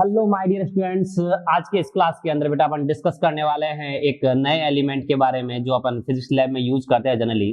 Hello my dear students, आज के इस क्लास के अंदर बेटा अपन डिस्कस करने वाले हैं एक नए एलिमेंट के बारे में जो अपन फिजिक्स लैब में यूज करते हैं जनरली।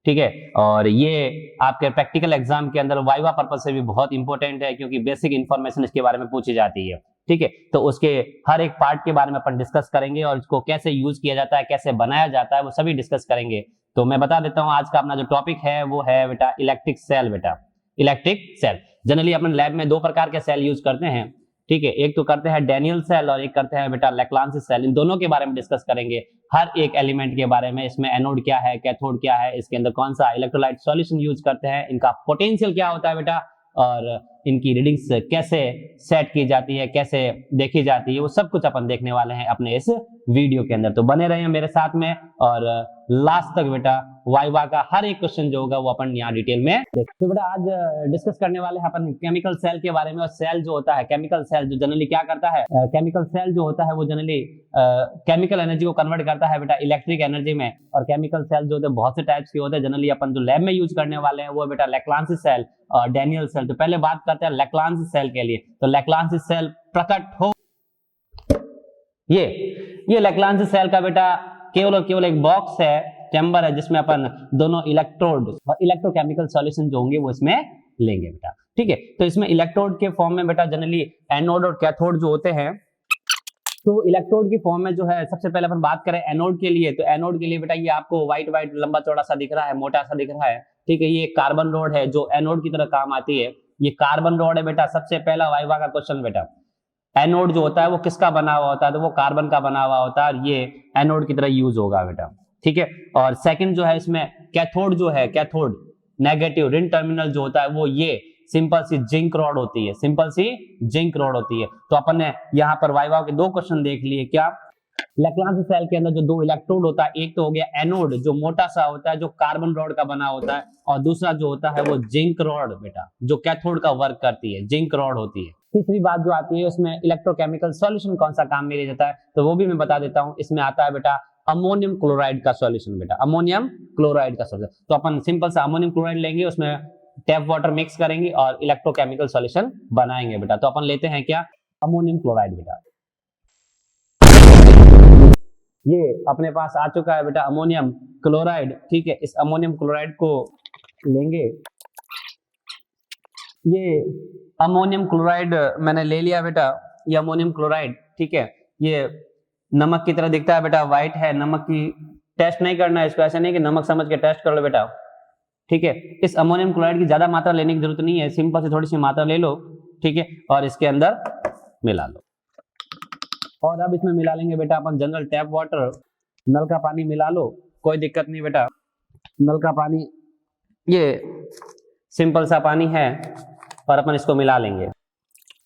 ठीक है, और ये आपके प्रैक्टिकल एग्जाम के अंदर वाइवा पर्पज से भी बहुत इंपॉर्टेंट है क्योंकि बेसिक इंफॉर्मेशन इसके बारे में पूछी जाती है। ठीक है, तो उसके हर एक पार्ट के बारे में अपन डिस्कस करेंगे और इसको कैसे यूज किया जाता है, कैसे बनाया जाता है, वो सभी डिस्कस करेंगे। तो मैं बता देता हूँ आज का अपना जो टॉपिक है वो है बेटा इलेक्ट्रिक सेल। बेटा इलेक्ट्रिक सेल जनरली अपन लैब में दो प्रकार के सेल यूज करते हैं। ठीक है, एक तो करते हैं डैनियल सेल और एक करते हैं बेटा लैप्लांस सेल। इन दोनों के बारे में डिस्कस करेंगे, हर एक एलिमेंट के बारे में। इसमें एनोड क्या है, कैथोड क्या है, इसके अंदर कौन सा इलेक्ट्रोलाइट सॉल्यूशन यूज करते हैं, इनका पोटेंशियल क्या होता है बेटा, और इनकी रीडिंग्स कैसे सेट की जाती है, कैसे देखी जाती है, वो सब कुछ अपन देखने वाले हैं अपने इस वीडियो के अंदर। तो बने रहिए मेरे साथ में और लास्ट तक बेटा वाइवा का हर एक क्वेश्चन जो होगा वो अपन यहाँ डिटेल में देख। तो बेटा आज डिस्कस करने वाले हैं अपन केमिकल सेल के बारे में। और सेल जो होता है, केमिकल सेल जो जनरली क्या करता है, केमिकल सेल जो होता है वो जनरली केमिकल एनर्जी को कन्वर्ट करता है बेटा इलेक्ट्रिक एनर्जी में। और केमिकल सेल जो होते हैं बहुत से टाइप्स के होते हैं। जनरली अपन जो लैब में यूज करने वाले हैं वो बेटा लैप्लांस सेल और डैनियल सेल। तो पहले बात करते हैं लैप्लांस सेल के लिए। तो लैप्लांस सेल प्रकट हो, ये लैप्लांस सेल का बेटा केवल और केवल एक बॉक्स है, चैम्बर है, जिसमें अपन दोनों इलेक्ट्रोड और इलेक्ट्रोकेमिकल सॉल्यूशन जो होंगे वो इसमें लेंगे बेटा। ठीक है, तो इसमें इलेक्ट्रोड के फॉर्म में बेटा जनरली एनोड और कैथोड जो होते हैं। तो इलेक्ट्रोड की फॉर्म में जो है, सबसे पहले अपन बात करें एनोड के लिए। तो एनोड के लिए बेटा ये आपको व्हाइट व्हाइट लंबा चौड़ा सा दिख रहा है, मोटा सा दिख रहा है। ठीक है, ये कार्बन रॉड है जो एनोड की तरह काम आती है। ये कार्बन रॉड है बेटा। सबसे पहला वाइवा का क्वेश्चन बेटा, एनोड जो होता है वो किसका बना हुआ होता है, तो वो कार्बन का बना हुआ होता है और ये एनोड की तरह यूज होगा बेटा। ठीक है, और सेकंड जो है इसमें कैथोड जो है, कैथोड नेगेटिव ऋण टर्मिनल जो होता है वो ये सिंपल सी जिंक रॉड होती है, सिंपल सी जिंक रॉड होती है। तो अपन ने यहाँ पर वाइवा के दो क्वेश्चन देख लिए। क्या लैप्लांस सेल के अंदर जो दो इलेक्ट्रोड होता है, एक तो हो गया एनोड जो मोटा सा होता है, जो कार्बन रॉड का बना होता है, और दूसरा जो होता है वो जिंक रॉड बेटा, जो कैथोड का वर्क करती है, जिंक रॉड होती है। तीसरी बात जो आती है उसमें इलेक्ट्रोकेमिकल सॉल्यूशन कौन सा काम में लिया जाता है, तो वो भी मैं बता देता हूँ। इसमें आता है बेटा अमोनियम क्लोराइड का सॉल्यूशन बेटा, अमोनियम क्लोराइड का सॉल्यूशन। तो अपन सिंपल सा अमोनियम क्लोराइड लेंगे, उसमें टैप वाटर मिक्स करेंगे और इलेक्ट्रोकेमिकल सॉल्यूशन बनाएंगे बेटा। तो अपन लेते हैं क्या, अमोनियम क्लोराइड बेटा। ये अपने पास आ चुका है बेटा अमोनियम क्लोराइड। ठीक है, इस अमोनियम क्लोराइड को लेंगे। ये अमोनियम क्लोराइड मैंने ले लिया बेटा, ये अमोनियम क्लोराइड। ठीक है, ये नमक की तरह दिखता है बेटा, व्हाइट है। नमक की टेस्ट नहीं करना है इसको, ऐसा नहीं कि नमक समझ के टेस्ट कर लो बेटा। ठीक है, इस अमोनियम क्लोराइड की ज्यादा मात्रा लेने की जरूरत नहीं है, सिंपल से थोड़ी सी मात्रा ले लो। ठीक है, और इसके अंदर मिला लो। और अब इसमें मिला लेंगे बेटा अपन जनरल टैप वाटर, नल का पानी मिला लो, कोई दिक्कत नहीं बेटा। नल का पानी ये सिंपल सा पानी है और अपन इसको मिला लेंगे।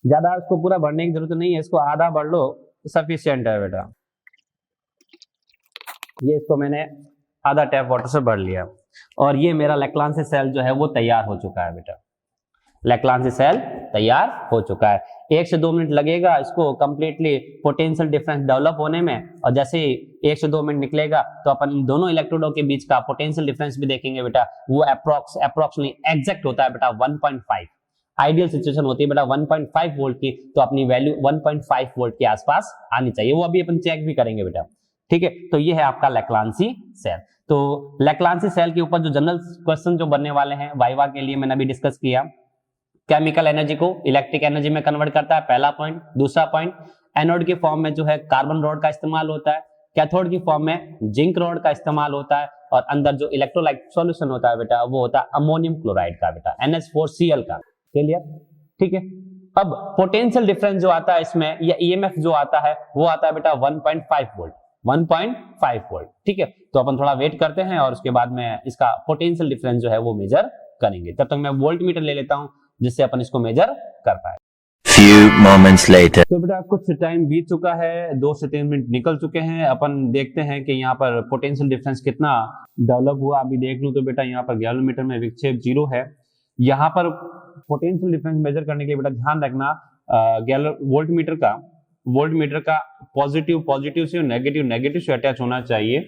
ज्यादा इसको पूरा भरने की जरूरत नहीं है, इसको आधा भर लो सफिशिएंट है बेटा। ये इसको मैंने आधा टैप वाटर से भर लिया और ये मेरा लैप्लांस सेल जो है वो तैयार हो चुका है बेटा। लैप्लांस सेल तैयार हो चुका है। 1 से 2 मिनट लगेगा इसको कंप्लीटली पोटेंशियल डिफरेंस डेवलप होने में, और जैसे ही 1 से 2 मिनट निकलेगा तो अपन इन दोनों इलेक्ट्रोडों के बीच का पोटेंशियल डिफरेंस भी देखेंगे बेटा। वो अप्रोक्सीमेटली एग्जैक्ट होता है बेटा 1.5। आइडियल सिचुएशन होती है बेटा 1.5 वोल्ट की, तो अपनी वैल्यू 1.5 वोल्ट के आसपास आनी चाहिए। वो अभी अपन चेक भी करेंगे बेटा। ठीक है, तो ये है आपका लैप्लांसी सेल। तो लैप्लांसी सेल के ऊपर जो जनरल क्वेश्चन जो बनने वाले हैं वाइवा के लिए मैंने अभी डिस्कस किया। केमिकल एनर्जी को इलेक्ट्रिक एनर्जी में कन्वर्ट करता है, पहला पॉइंट। दूसरा पॉइंट, एनोड की फॉर्म में जो है कार्बन रॉड का इस्तेमाल होता है, कैथोड की फॉर्म में जिंक रॉड का इस्तेमाल होता है, और अंदर जो इलेक्ट्रोलाइट सॉल्यूशन होता है बेटा वो होता है अमोनियम क्लोराइड का बेटा, NH4Cl का। क्लियर? ठीक है, अब पोटेंशियल डिफरेंस जो आता है इसमें, या EMF जो आता है वो आता है बेटा 1.5 वोल्ट, 1.5 वोल्ट। ठीक है, तो अपन थोड़ा वेट करते हैं और उसके बाद में इसका पोटेंशियल डिफरेंस जो है वो मेजर करेंगे। तब तक मैं वोल्ट मीटर ले लेता हूं जिससे अपन इसको मेजर कर पाए। Few moments later. तो बेटा कुछ टाइम बीत चुका है, 2 से 3 मिनट निकल चुके हैं। अपन देखते हैं कि यहाँ पर पोटेंशियल डिफरेंस कितना डेवलप हुआ। अभी देख लूं तो बेटा यहाँ पर गैलोमीटर में विक्षेप 0 है। यहाँ पर पोटेंशियल डिफरेंस मेजर करने के लिए बेटा ध्यान रखना, वोल्ट मीटर का पॉजिटिव से और नेगेटिव से अटैच होना चाहिए।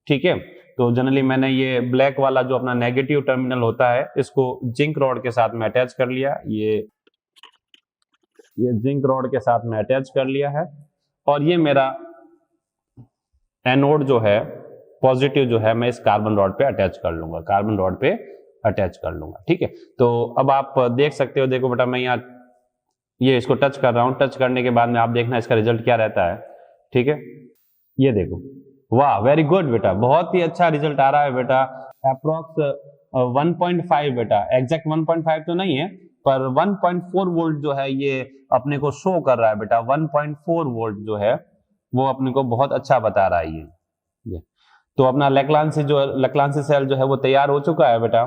ठीक है, तो जनरली मैंने ये ब्लैक वाला जो अपना नेगेटिव टर्मिनल होता है इसको जिंक रॉड के साथ में अटैच कर लिया। ये जिंक रॉड के साथ में अटैच कर लिया है और ये मेरा एनोड जो है पॉजिटिव जो है मैं इस कार्बन रॉड पे अटैच कर लूंगा, कार्बन रॉड पे अटैच कर लूंगा। ठीक है, तो अब आप देख सकते हो, देखो बेटा मैं यहाँ ये इसको टच कर रहा हूँ, टच करने के बाद में आप देखना इसका रिजल्ट क्या रहता है। ठीक है, ये देखो, वाह वेरी गुड बेटा, बहुत ही अच्छा रिजल्ट आ रहा है बेटा। अप्रोक्स 1.5 बेटा, एग्जैक्ट 1.5 तो नहीं है पर 1.4 वोल्ट जो है ये अपने को शो कर रहा है बेटा। 1.4 वोल्ट जो है वो अपने को बहुत अच्छा बता रहा है ये। तो अपना लैक्लांसी सेल जो है वो तैयार हो चुका है बेटा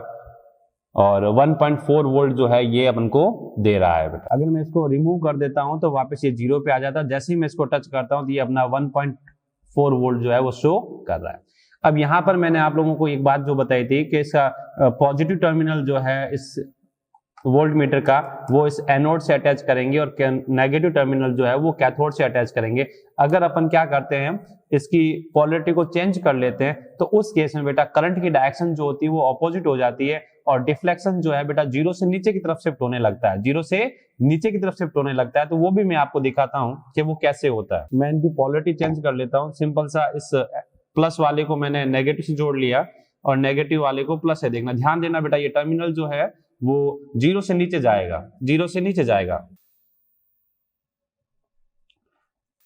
और 1.4 वोल्ट जो है ये अपन को दे रहा है बेटा। अगर मैं इसको रिमूव कर देता हूं तो वापस ये 0 पे आ जाता है। जैसे ही मैं इसको टच करता हूं तो ये अपना 1.4 वोल्ट जो है वो शो कर रहा है। अब यहां पर मैंने आप लोगों को एक बात जो बताई थी कि इसका पॉजिटिव टर्मिनल जो है इस वोल्ट मीटर का वो इस एनोड से अटैच करेंगे और नेगेटिव टर्मिनल जो है वो कैथोड से अटैच करेंगे। अगर अपन क्या करते हैं इसकी पोलैरिटी को चेंज कर लेते हैं तो उस केस में बेटा करंट की डायरेक्शन जो होती है वो ऑपोजिट हो जाती है और डिफ्लेक्शन जो है बेटा 0 से नीचे की तरफ शिफ्ट होने लगता है, 0 से नीचे की तरफ शिफ्ट होने लगता है। तो वो भी मैं आपको दिखाता हूं कि वो कैसे होता है। मैं इनकी पोलैरिटी चेंज कर लेता हूं। सिंपल सा, इस प्लस वाले को मैंने नेगेटिव से जोड़ लिया और नेगेटिव वाले को प्लस है। देखना, ध्यान देना बेटा, ये टर्मिनल जो है वो 0 से नीचे जाएगा, 0 से नीचे जाएगा।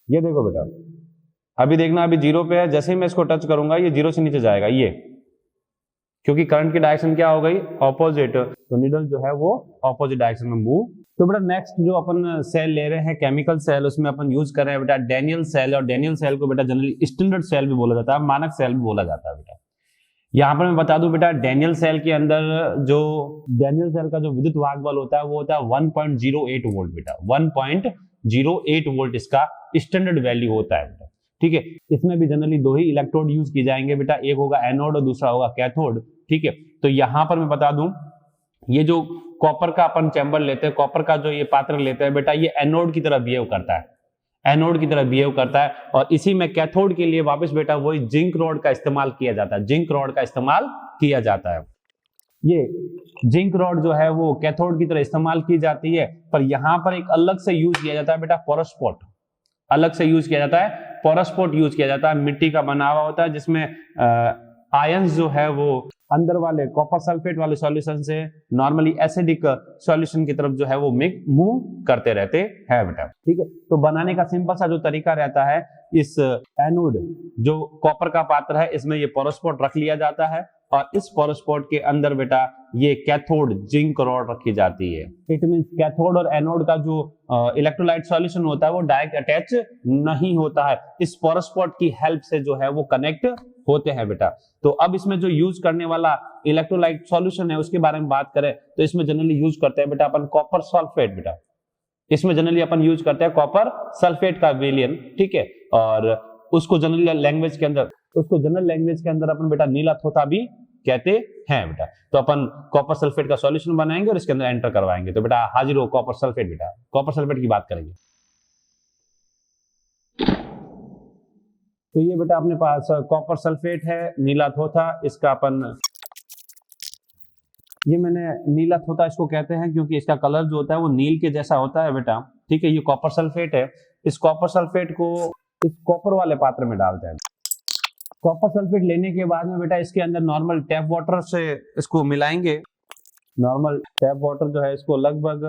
ये देखो बेटा, अभी देखना, अभी 0 पे है, जैसे ही मैं इसको टच करूंगा ये 0 से नीचे जाएगा, ये क्योंकि करंट की डायरेक्शन क्या हो गई, ऑपोजिट। तो नीडल जो है वो ऑपोजिट डायरेक्शन में मूव। तो बेटा नेक्स्ट जो अपन सेल ले रहे हैं केमिकल सेल, उसमें अपन यूज कर रहे हैं बेटा डैनियल सेल। और डैनियल सेल को बेटा जनरली स्टैंडर्ड सेल भी बोला जाता है, मानक सेल भी बोला जाता है बेटा। यहाँ पर मैं बता दूं बेटा, डैनियल सेल के अंदर जो डैनियल सेल का जो विद्युत वाहक बल होता है वो होता है 1.08 वोल्ट बेटा। 1.08 वोल्ट इसका स्टैंडर्ड वैल्यू होता है बेटा। ठीक है, इसमें भी जनरली 2 ही इलेक्ट्रोड यूज की जाएंगे बेटा, एक होगा एनोड और दूसरा होगा कैथोड। ठीक है, तो यहाँ पर मैं बता दूं, ये जो कॉपर का अपन चैम्बर लेते हैं, कॉपर का जो ये पात्र लेते हैं बेटा, ये एनोड की तरह बिहेव करता है, एनोड की तरह बिहेव करता है। और इसी में कैथोड के लिए वापस बेटा वही जिंक रॉड का इस्तेमाल किया जाता है, जिंक रॉड का इस्तेमाल किया जाता है। ये जिंक रॉड जो है वो कैथोड की तरह इस्तेमाल की जाती है, पर यहां पर एक अलग से यूज किया जाता है बेटा पोरोस्पोट, अलग से यूज किया जाता है, पोरोस्पोट यूज किया जाता है। मिट्टी का बना हुआ होता है जिसमें आयंस जो है वो अंदर वाले कॉपर सल्फेट वाले सॉल्यूशन से नॉर्मली एसिडिक सॉल्यूशन की तरफ जो है वो मूव करते रहते हैं बेटा। ठीक है, तो बनाने का सिंपल सा जो तरीका रहता है, इस एनोड जो कॉपर का पात्र है इसमें ये पोरोस्पोट रख लिया जाता है और इस पोरोस्पोट के अंदर बेटा ये कैथोड जिंक रॉड रखी जाती है। इट मींस कैथोड और एनोड का जो इलेक्ट्रोलाइट सॉल्यूशन होता है वो डायरेक्ट अटैच नहीं होता है, इस पोरोस्पोट की हेल्प से जो है वो कनेक्ट होते हैं बेटा। तो अब इसमें जो यूज करने वाला इलेक्ट्रोलाइट सॉल्यूशन है उसके बारे में बात करें तो इसमें जनरली यूज करते हैं बेटा अपन कॉपर सल्फेट बेटा, इसमें जनरली अपन यूज करते हैं कॉपर सल्फेट का विलयन। ठीक है, और उसको जनरल लैंग्वेज के अंदर अपन बेटा नीला थोथा भी कहते हैं बेटा। तो अपन कॉपर सल्फेट का सॉल्यूशन बनाएंगे और इसके अंदर एंटर करवाएंगे। तो बेटा हाजिर हो कॉपर सल्फेट बेटा, कॉपर सल्फेट की बात करेंगे। तो ये बेटा अपने पास कॉपर सल्फेट है, नीला थोथा, इसका अपन, ये मैंने नीला थोथा इसको कहते हैं क्योंकि इसका कलर जो होता है वो नील के जैसा होता है बेटा। ठीक है, ये कॉपर सल्फेट है। इस कॉपर सल्फेट को इस कॉपर वाले पात्र में डालते हैं। कॉपर सल्फेट लेने के बाद में बेटा इसके अंदर नॉर्मल टैप वाटर से इसको मिलाएंगे। नॉर्मल टैप वाटर जो है इसको लगभग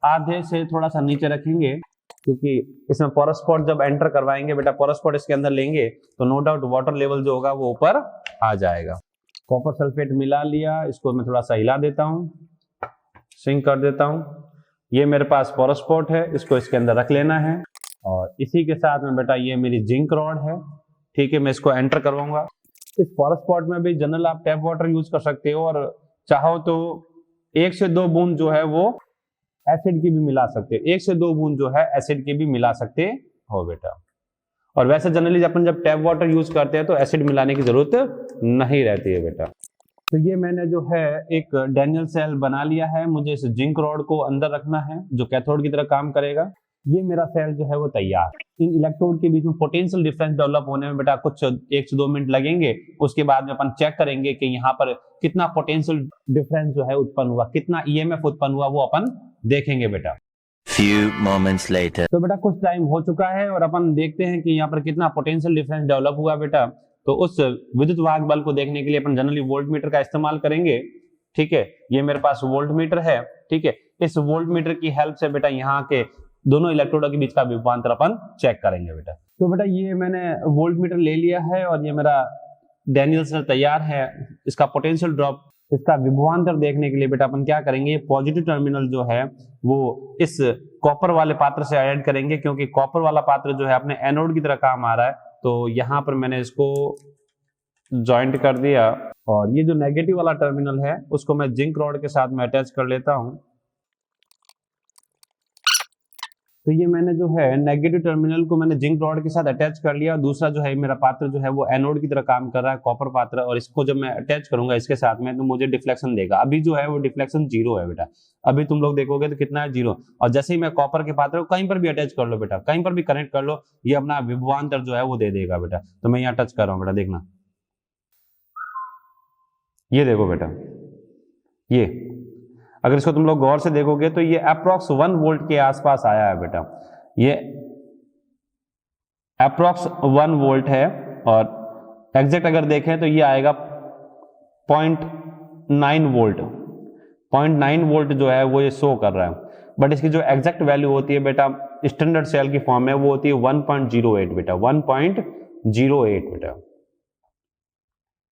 आधे से थोड़ा सा नीचे रखेंगे क्योंकि इसमें पोरोस्पोट जब एंटर करवाएंगे बेटा, पोरोस्पोट इसके अंदर लेंगे तो नो डाउट वाटर लेवल जो होगा वो ऊपर आ जाएगा। कॉपर सल्फेट मिला लिया, इसको मैं थोड़ा सा हिला देता हूँ, सिंक कर देता हूँ। ये मेरे पास पोरोस्पोट है, इसको इसके अंदर रख लेना है और इसी के साथ में बेटा ये मेरी जिंक रॉड है। ठीक है, मैं इसको एंटर करवाऊंगा। इस पोरोस्पोट में भी जनरल आप टैप वाटर यूज कर सकते हो और चाहो तो 1 से 2 बूंद जो है वो एसिड की भी मिला सकते हो, 1 से 2 बूंद जो है एसिड की भी मिला सकते हो बेटा। और वैसे जनरली अपन जब टैप वाटर यूज करते हैं तो एसिड मिलाने की जरूरत नहीं रहती है बेटा। तो ये मैंने जो है एक डैनियल सेल बना लिया है, मुझे इस जिंक रॉड को अंदर रखना है जो कैथोड की तरह काम करेगा। ये मेरा सेल जो है वो तैयार। इन इलेक्ट्रोड के बीच में पोटेंशियल डिफरेंस डेवलप होने में बेटा कुछ 1 से 2 मिनट लगेंगे। उसके बाद में अपन चेक करेंगे कि यहाँ पर कितना पोटेंशियल डिफरेंस जो है उत्पन्न हुआ, कितना ईएमएफ उत्पन्न हुआ, वो अपन देखेंगे बेटा। Few moments later. तो बेटा कुछ टाइम हो चुका है और अपन देखते हैं कि यहाँ पर कितना पोटेंशियल डिफरेंस डेवलप हुआ बेटा। तो उस विद्युत वाहक बल को देखने के लिए अपन जनरली वोल्ट मीटर का इस्तेमाल करेंगे। ठीक है, ये मेरे पास वोल्ट मीटर है। ठीक है, इस वोल्ट मीटर की हेल्प से बेटा यहाँ के दोनों इलेक्ट्रोडों के बीच का विभवांतर अपन चेक करेंगे बेटा। तो बेटा ये मैंने वोल्ट मीटर ले लिया है और ये मेरा डैनियल सेल तैयार है। इसका पोटेंशियल ड्रॉप, इसका विभवांतर देखने के लिए बेटा अपन क्या करेंगे, पॉजिटिव टर्मिनल जो है वो इस कॉपर वाले पात्र से ऐड करेंगे, क्योंकि कॉपर वाला पात्र जो है अपने एनोड की तरह काम आ रहा है। तो यहाँ पर मैंने इसको ज्वाइंट कर दिया और ये जो नेगेटिव वाला टर्मिनल है उसको मैं जिंक रॉड के साथ में अटैच कर लेता हूँ। तो ये मैंने जो है नेगेटिव टर्मिनल को मैंने जिंक रॉड के साथ अटैच कर लिया। दूसरा जो है मेरा पात्र जो है वो एनोड की तरह काम कर रहा है, कॉपर पात्र, और इसको जब मैं अटैच करूंगा इसके साथ में तो मुझे डिफ्लेक्शन देगा। अभी जो है वो डिफ्लेक्शन 0 है बेटा। अभी तुम लोग देखोगे तो कितना है, 0। और जैसे ही मैं कॉपर के पात्र को कहीं पर भी अटैच कर लो बेटा, कहीं पर भी कनेक्ट कर लो, ये अपना विभवांतर जो है वो दे देगा बेटा। तो मैं यहाँ टच कर रहा हूँ बेटा, देखना, ये देखो बेटा, ये अगर इसको तुम लोग गौर से देखोगे तो ये अप्रोक्स 1 वोल्ट के आसपास आया है बेटा। ये अप्रोक्स 1 वोल्ट है और एग्जैक्ट अगर देखें तो ये आएगा 0.9 वोल्ट। 0.9 वोल्ट जो है वो ये शो कर रहा है, बट इसकी जो एग्जैक्ट वैल्यू होती है बेटा स्टैंडर्ड सेल की फॉर्म में वो होती है 1.08 बेटा, 1.08 बेटा।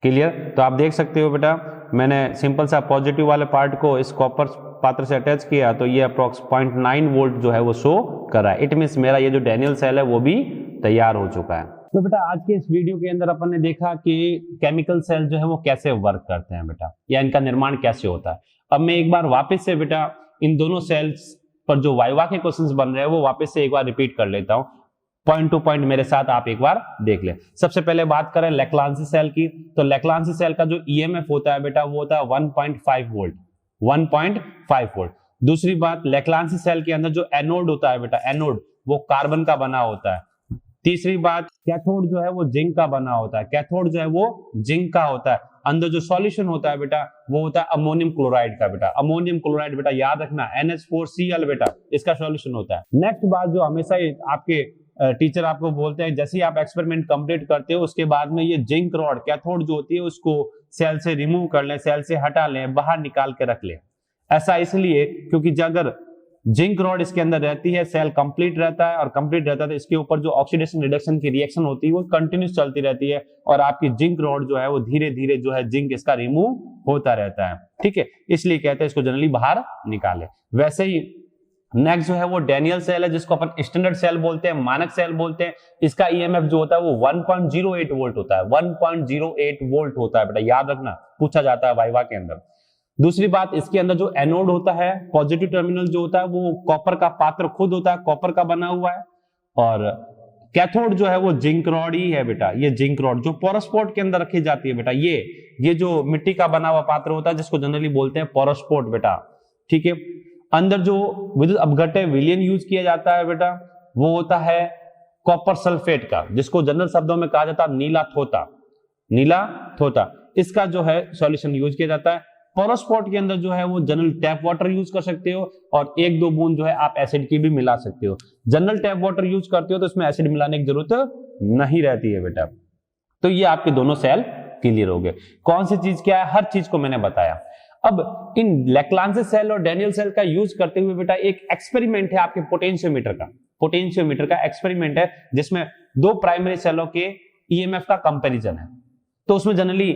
क्लियर? तो आप देख सकते हो बेटा, मैंने सिंपल सा पॉजिटिव वाले पार्ट को इस कॉपर पात्र से अटैच किया तो ये अप्रोक्स 0.9 वोल्ट जो है वो शो कर रहा है। इट मींस मेरा ये जो डैनियल सेल है वो भी तैयार हो चुका है। तो बेटा आज के इस वीडियो के अंदर अपन ने देखा कि केमिकल सेल जो है वो कैसे वर्क करते हैं बेटा, या इनका निर्माण कैसे होता है। अब मैं एक बार वापस से बेटा इन दोनों सेल्स पर जो वाइवा के क्वेश्चंस बन रहे हैं वो वापस से एक बार रिपीट कर लेता हूं। पॉइंट टू पॉइंट मेरे साथ आप एक बार देख ले। सबसे पहले बात करें लेक्लांसी सेल की, तो लेक्लांसी सेल का जो ईएमएफ होता है बेटा वो होता है 1.5 वोल्ट, 1.5 वोल्ट। दूसरी बात, लेक्लांसी सेल के अंदर जो एनोड होता है बेटा, एनोड वो कार्बन का बना होता है। तीसरी बात, कैथोड जो है वो जिंक का बना होता है, कैथोड जो है वो जिंक का होता है। अंदर जो सॉल्यूशन होता है बेटा वो होता है अमोनियम क्लोराइड का बेटा। अमोनियम क्लोराइड बेटा याद रखना NH4Cl बेटा इसका सॉल्यूशन होता है। नेक्स्ट बात जो हमेशा आपके टीचर आपको बोलते हैं, जैसे ही आप एक्सपेरिमेंट कंप्लीट करते हो उसके बाद में ये जिंक रॉड कैथोड जो होती है उसको सेल से रिमूव कर लें, सेल से हटा लें, बाहर निकाल के रख लें। ऐसा इसलिए क्योंकि अगर जिंक रॉड इसके अंदर रहती है सेल कंप्लीट रहता है, और कंप्लीट रहता है तो इसके ऊपर जो ऑक्सीडेशन रिडक्शन की रिएक्शन होती है वो कंटिन्यूस चलती रहती है और आपकी जिंक रॉड जो है वो धीरे धीरे जो है जिंक इसका रिमूव होता रहता है। ठीक है, इसलिए कहते हैं इसको जनरली बाहर निकाले। वैसे ही नेक्स्ट जो है वो डैनियल सेल है जिसको अपन स्टैंडर्ड सेल बोलते हैं, मानक सेल बोलते हैं। इसका ईएमएफ जो होता है वो 1.08 वोल्ट होता है, 1.08 वोल्ट होता है बेटा, याद रखना, पूछा जाता है वाइवा के अंदर। दूसरी बात, इसके अंदर जो एनोड होता है, पॉजिटिव टर्मिनल जो होता है वो कॉपर का पात्र खुद होता है, कॉपर का बना हुआ है, और कैथोड जो है वो जिंक रॉड ही है बेटा। ये जिंक रॉड जो पोरोस्पोर्ट के अंदर रखी जाती है बेटा, ये जो मिट्टी का बना हुआ पात्र होता है जिसको जनरली बोलते हैं पोरोस्पोर्ट बेटा। ठीक है, अंदर जो विद्युत अपघट्य विलयन यूज किया जाता है बेटा वो होता है कॉपर सल्फेट का, जिसको जनरल शब्दों में कहा जाता है नीला थोता, नीला थोता। इसका जो है सॉल्यूशन यूज किया जाता है। पोरोस्पोर्ट के अंदर जो है वो जनरल टैप वाटर यूज कर सकते हो और 1-2 बूंद जो है आप एसिड की भी मिला सकते हो। जनरल टैप वाटर यूज करते हो तो इसमें एसिड मिलाने की जरूरत नहीं रहती है बेटा। तो ये आपके दोनों सेल क्लियर हो गए। कौन सी चीज क्या है, हर चीज को मैंने बताया। अब इन लेक्लांसी सेल और डैनियल सेल का यूज करते हुए बेटा एक एक्सपेरिमेंट है आपके पोटेंशियोमीटर का। पोटेंशियोमीटर का एक्सपेरिमेंट है जिसमें 2 प्राइमरी सेलों के ईएमएफ का कंपैरिजन है। तो उसमें जनरली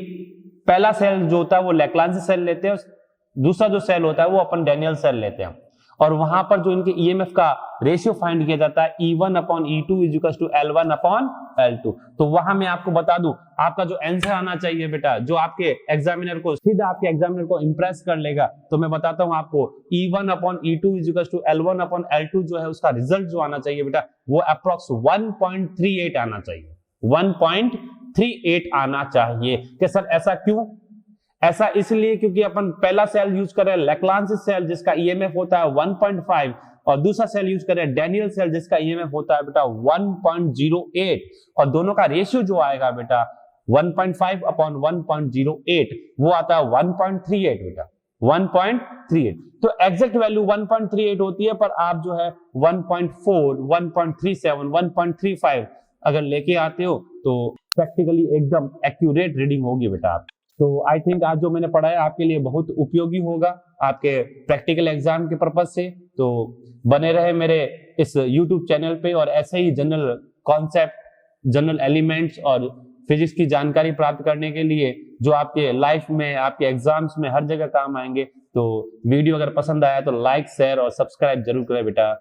पहला सेल जो होता है वो लेक्लांसी सेल लेते हैं, दूसरा जो सेल होता है वो अपन डैनियल सेल लेते हैं, और वहां पर जो इनके ईएमएफ का रेशियो फाइंड किया जाता है E1/E2 = L1/L2। तो वहां मैं आपको बता दूं, आपका जो आंसर आना चाहिए बेटा, जो आपके एग्जामिनर को सीधा आपके एग्जामिनर को इंप्रेस कर लेगा, तो मैं बताता हूं आपको E1/E2 = L1/L2 जो है उसका रिजल्ट जो आना चाहिए बेटा वो अप्रोक्स 1.38 आना चाहिए, 1.38 आना चाहिए। कि सर ऐसा क्यों? ऐसा इसलिए क्योंकि अपन पहला सेल यूज कर रहे हैं लेक्लांसी सेल जिसका ईएमएफ होता है 1.5, और दूसरा सेल यूज कर रहे हैं डैनियल सेल जिसका ईएमएफ होता है बेटा 1.08, और दोनों का रेशियो जो आएगा बेटा 1.5/1.08 वो आता है 1.38 बेटा। 1.38। तो एग्जैक्ट वैल्यू 1.38 होती है, पर आप जो है 1.4, 1.37, 1.35 अगर लेके आते हो तो प्रैक्टिकली एकदम एक्यूरेट रीडिंग होगी बेटा आप। तो आई थिंक आज जो मैंने पढ़ाया आपके लिए बहुत उपयोगी होगा आपके प्रैक्टिकल एग्जाम के पर्पज से। तो बने रहे मेरे इस यूट्यूब चैनल पे, और ऐसे ही जनरल कॉन्सेप्ट, जनरल एलिमेंट्स और फिजिक्स की जानकारी प्राप्त करने के लिए जो आपके लाइफ में, आपके एग्जाम्स में हर जगह काम आएंगे। तो वीडियो अगर पसंद आया तो लाइक, शेयर और सब्सक्राइब जरूर करें बेटा।